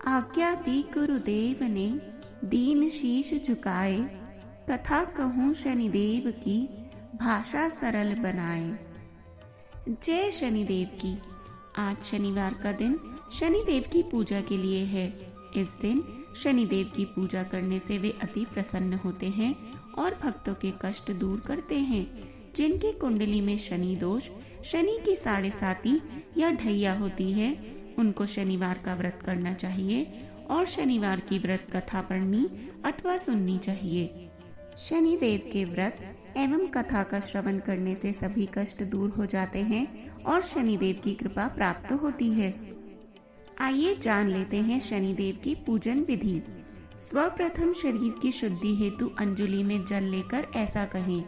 आज्ञा दी गुरुदेव ने, दीन शीश झुकाए। कथा कहूँ शनिदेव की, भाषा सरल बनाए। जय शनिदेव की। आज शनिवार का दिन शनिदेव की पूजा के लिए है। इस दिन शनिदेव की पूजा करने से वे अति प्रसन्न होते हैं और भक्तों के कष्ट दूर करते हैं। जिनकी कुंडली में शनि दोष, शनि की 7.5 या ढैया होती है, उनको शनिवार का व्रत करना चाहिए और शनिवार की व्रत कथा पढ़नी अथवा सुननी चाहिए। शनिदेव के व्रत एवं कथा का श्रवण करने से सभी कष्ट दूर हो जाते हैं और शनिदेव की कृपा प्राप्त होती है। आइए जान लेते हैं शनिदेव की पूजन विधि। सर्वप्रथम शरीर की शुद्धि हेतु अंजलि में जल लेकर ऐसा कहें,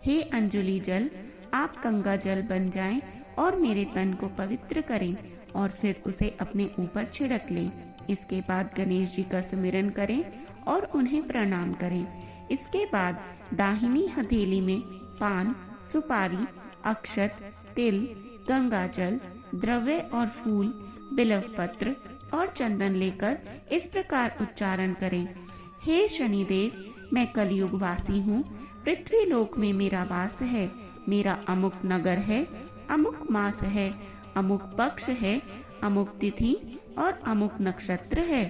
हे अंजलि जल, आप गंगा जल बन जाएं और मेरे तन को पवित्र करें और फिर उसे अपने ऊपर छिड़क लें। इसके बाद गणेश जी का सुमिरन करें और उन्हें प्रणाम करें। इसके बाद दाहिनी हथेली में पान, सुपारी, अक्षत, तिल, गंगा जल, द्रव्य और फूल, बिल्व पत्र और चंदन लेकर इस प्रकार उच्चारण करें, हे शनिदेव, मैं कलयुग वासी हूँ। पृथ्वी लोक में मेरा वास है। मेरा अमुक नगर है, अमुक मास है, अमुक पक्ष है, अमुक तिथि और अमुक नक्षत्र है।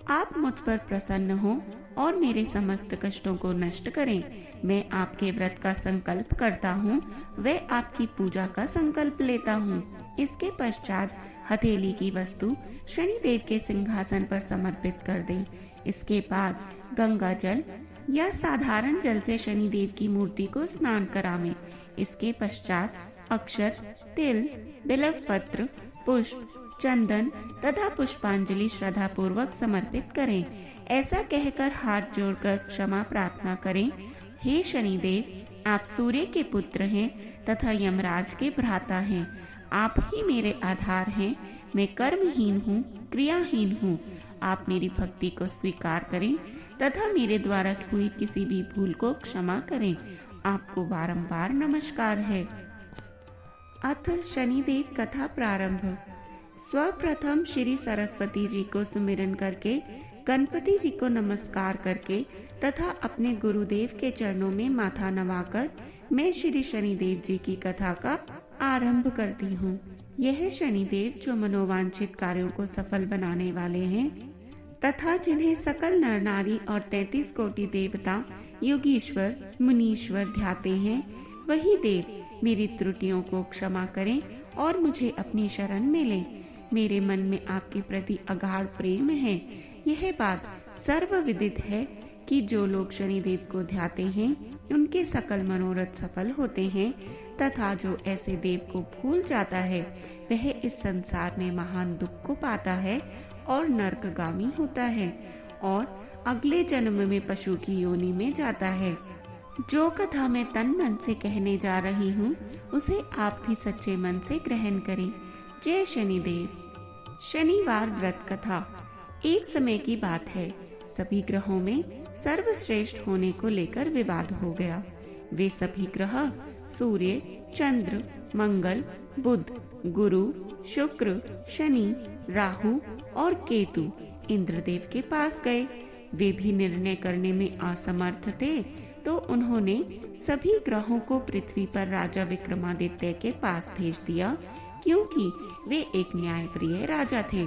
आप मुझ पर प्रसन्न हो और मेरे समस्त कष्टों को नष्ट करें। मैं आपके व्रत का संकल्प करता हूँ, वे आपकी पूजा का संकल्प लेता हूँ। इसके पश्चात हथेली की वस्तु शनिदेव के सिंहासन पर समर्पित कर दें। इसके बाद गंगा जल या साधारण जल से शनिदेव की मूर्ति को स्नान करावें। इसके पश्चात अक्षत, तिल, बिल्व पत्र, पुष्प, चंदन तथा पुष्पांजलि श्रद्धा पूर्वक समर्पित करें। ऐसा कहकर हाथ जोड़कर क्षमा प्रार्थना करें, हे शनिदेव, आप सूर्य के पुत्र हैं तथा यमराज के भ्राता हैं। आप ही मेरे आधार हैं। मैं कर्महीन हूँ, क्रियाहीन हूँ। आप मेरी भक्ति को स्वीकार करें तथा मेरे द्वारा हुई किसी भी भूल को क्षमा करें। आपको बारंबार नमस्कार है। अथ शनिदेव कथा प्रारंभ। सर्वप्रथम श्री सरस्वती जी को सुमिरन करके, गणपति जी को नमस्कार करके तथा अपने गुरुदेव के चरणों में माथा नवाकर मैं श्री शनिदेव जी की कथा का आरंभ करती हूँ। यह शनिदेव जो मनोवांछित कार्यों को सफल बनाने वाले हैं तथा जिन्हें सकल नर नारी और 33 कोटि देवता, योगीश्वर, मुनीश्वर ध्याते हैं, वही देव मेरी त्रुटियों को क्षमा करें और मुझे अपनी शरण में लें। मेरे मन में आपके प्रति अगाध प्रेम है। यह बात सर्वविदित है कि जो लोग शनिदेव को ध्याते हैं उनके सकल मनोरथ सफल होते हैं तथा जो ऐसे देव को भूल जाता है वह इस संसार में महान दुख को पाता है और नरकगामी होता है और अगले जन्म में पशु की योनि में जाता है। जो कथा मैं तन मन से कहने जा रही हूँ उसे आप भी सच्चे मन से ग्रहण करें। जय शनिदेव। शनिवार व्रत कथा। एक समय की बात है, सभी ग्रहों में सर्वश्रेष्ठ होने को लेकर विवाद हो गया। वे सभी ग्रह सूर्य, चंद्र, मंगल, बुध, गुरु, शुक्र, शनि, राहु और केतु इंद्रदेव के पास गए। वे भी निर्णय करने में असमर्थ थे, तो उन्होंने सभी ग्रहों को पृथ्वी पर राजा विक्रमादित्य के पास भेज दिया, क्योंकि वे एक न्यायप्रिय राजा थे।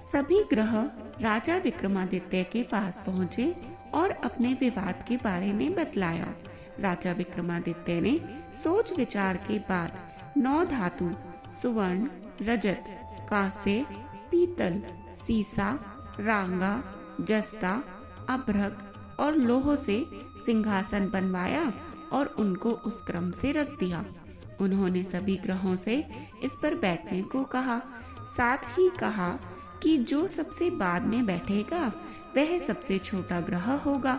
सभी ग्रह राजा विक्रमादित्य के पास पहुँचे और अपने विवाद के बारे में बतलाया। राजा विक्रमादित्य ने सोच विचार के बाद 9 धातु सुवर्ण, रजत, कांस्य, पीतल, सीसा, रांगा, जस्ता, अभ्रक और लोह से सिंहासन बनवाया और उनको उस क्रम से रख दिया। उन्होंने सभी ग्रहों से इस पर बैठने को कहा। साथ ही कहा कि जो सबसे बाद में बैठेगा वह सबसे छोटा ग्रह होगा।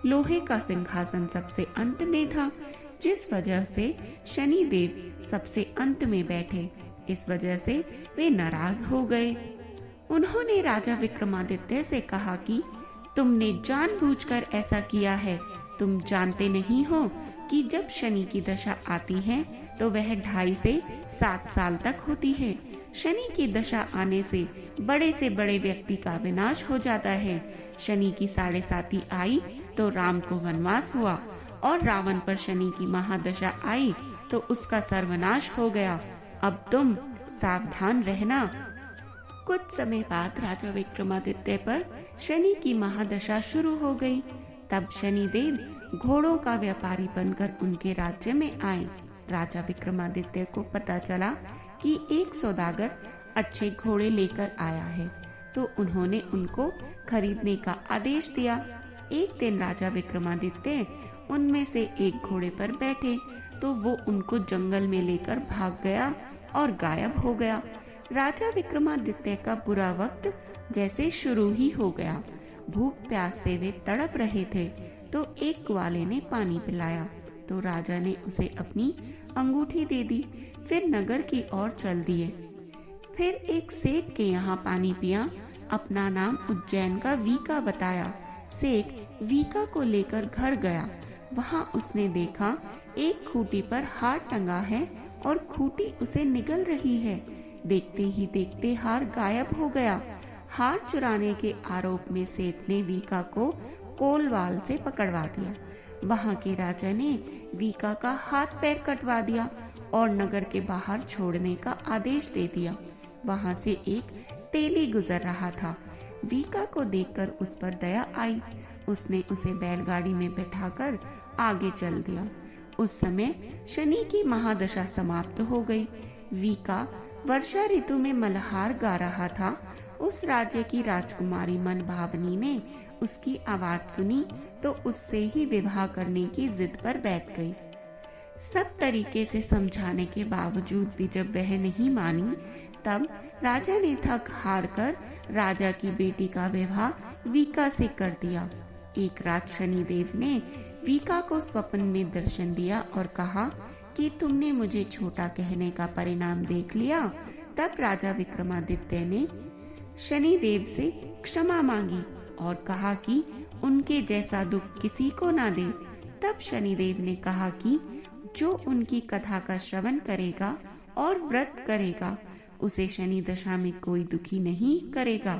लोहे का सिंहासन सबसे अंत में था, जिस वजह से शनि देव सबसे अंत में बैठे। इस वजह से वे नाराज हो गए। उन्होंने राजा विक्रमादित्य से कहा कि तुमने जानबूझकर ऐसा किया है। तुम जानते नहीं हो कि जब शनि की दशा आती है तो वह 2.5 से 7 साल तक होती है। शनि की दशा आने से बड़े व्यक्ति का विनाश हो जाता है। शनि की 7.5 आई तो राम को वनवास हुआ, और रावण पर शनि की महादशा आई तो उसका सर्वनाश हो गया। अब तुम सावधान रहना। कुछ समय बाद राजा विक्रमादित्य पर शनि की महादशा शुरू हो गई। तब शनिदेव घोड़ों का व्यापारी बनकर उनके राज्य में आए। राजा विक्रमादित्य को पता चला कि एक सौदागर अच्छे घोड़े लेकर आया है, तो उन्होंने उनको खरीदने का आदेश दिया। एक दिन राजा विक्रमादित्य उनमें से एक घोड़े पर बैठे तो वो उनको जंगल में लेकर भाग गया और गायब हो गया। राजा विक्रमादित्य का बुरा वक्त जैसे शुरू ही हो गया। भूख प्यास से वे तड़प रहे थे तो एक ग्वाले ने पानी पिलाया, तो राजा ने उसे अपनी अंगूठी दे दी। फिर नगर की ओर चल दिए। फिर एक सेठ के यहाँ पानी पिया। अपना नाम उज्जैन का वीका बताया। सेठ वीका को लेकर घर गया। वहाँ उसने देखा एक खूंटी पर हार टंगा है और खूंटी उसे निगल रही है। देखते ही देखते हार गायब हो गया। हार चुराने के आरोप में सेठ ने वीका को कोलवाल से पकड़वा दिया। वहाँ के राजा ने वीका का हाथ पैर कटवा दिया और नगर के बाहर छोड़ने का आदेश दे दिया। वहाँ से एक तेली गुजर रहा था। वीका को देखकर उस पर दया आई। उसने उसे बैलगाड़ी में बैठाकर आगे चल दिया। उस समय शनि की महादशा समाप्त हो गई। वीका वर्षा ऋतु में मल्हार गा रहा था। उस राज्य की राजकुमारी मनभावनी ने उसकी आवाज सुनी तो उससे ही विवाह करने की जिद पर बैठ गई। सब तरीके से समझाने के बावजूद भी जब वह नहीं मानी, तब राजा ने थक हार कर राजा की बेटी का विवाह वीका से कर दिया। एक रात शनिदेव ने वीका को स्वप्न में दर्शन दिया और कहा कि तुमने मुझे छोटा कहने का परिणाम देख लिया। तब राजा विक्रमादित्य ने शनिदेव से क्षमा मांगी और कहा कि उनके जैसा दुख किसी को ना दे। तब शनिदेव ने कहा कि जो उनकी कथा का श्रवण करेगा और व्रत करेगा उसे शनि दशा में कोई दुखी नहीं करेगा।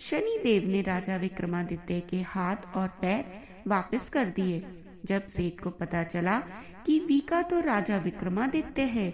शनिदेव ने राजा विक्रमादित्य के हाथ और पैर वापस कर दिए। जब सेठ को पता चला कि वीका तो राजा विक्रमादित्य है,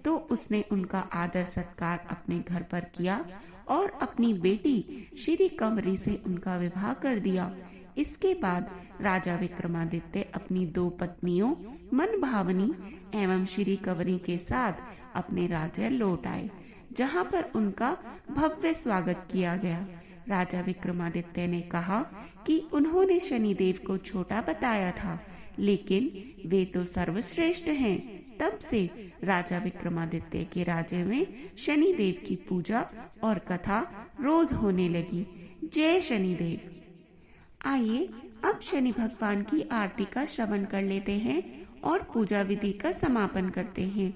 तो उसने उनका आदर सत्कार अपने घर पर किया और अपनी बेटी श्री कंवरी से उनका विवाह कर दिया। इसके बाद राजा विक्रमादित्य अपनी 2 पत्नियों मनभावनी एवं श्री कंवरी के साथ अपने राज्य लौट आए, जहाँ पर उनका भव्य स्वागत किया गया। राजा विक्रमादित्य ने कहा कि उन्होंने शनिदेव को छोटा बताया था, लेकिन वे तो सर्वश्रेष्ठ हैं। तब से राजा विक्रमादित्य के राज्य में शनिदेव की पूजा और कथा रोज होने लगी। जय शनिदेव। आइए अब शनि भगवान की आरती का श्रवण कर लेते हैं और पूजा विधि का समापन करते हैं।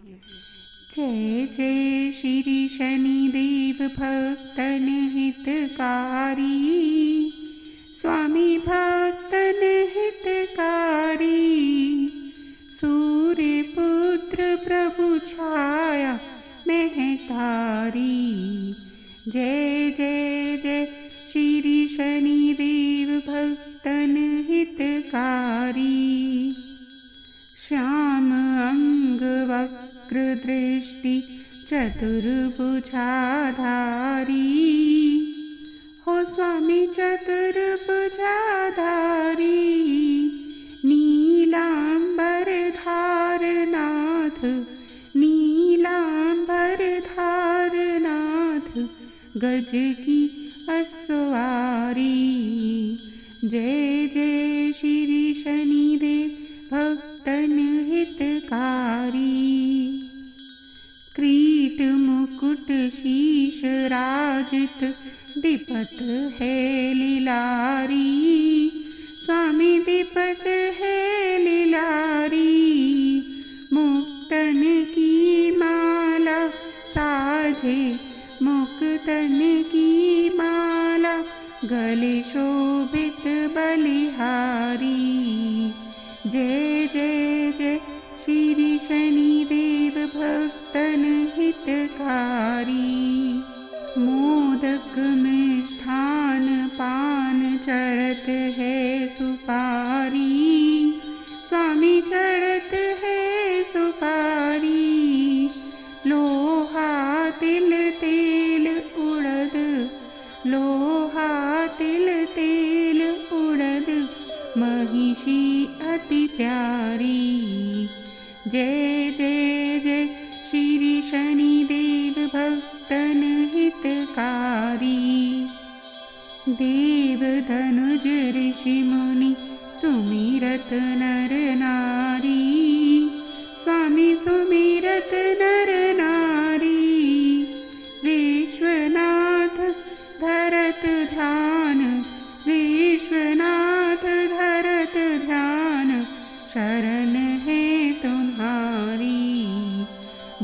जय जय श्री शनिदेव भक्तन हितकारी, स्वामी भक्तन हितकारी, सूर्य पुत्र प्रभु छाया महतारी। जय जय जय श्री शनिदेव भक्तन हितकारी, श्याम अंग वक्र दृष्टि चतुर्भुजाधारी, हो स्वामी चतुर्भुजाधारी, नीलांबर धारनाथ, नीलांबर धारनाथ, गज की असवारी। जय जय श्री शनिदेव भक्तन हितकारी, क्रीट मुकुट शीश राजित दीपत है लीलारी, स्वामी दीपत है लीलारी, मुक्तन की माला साजे, मुक्तन की माला गले शोभित बलिहारी। जय जय जय श्री शनिदेव भक्तन हितकारी। भक्तन हितकारी। देव धनुज ऋषि मुनि सुमिरत नर नारी। स्वामी सुमिरत नर नारी। विश्वनाथ धरत ध्यान, विश्वनाथ धरत ध्यान, शरण है तुम्हारी।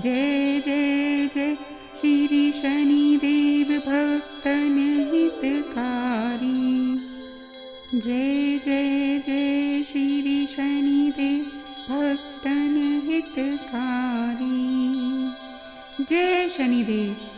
जय जय जय श्री शनिदेव भक्तन हितकारी। जय जय जय श्री शनिदेव भक्तन हितकारी। जय शनिदेव।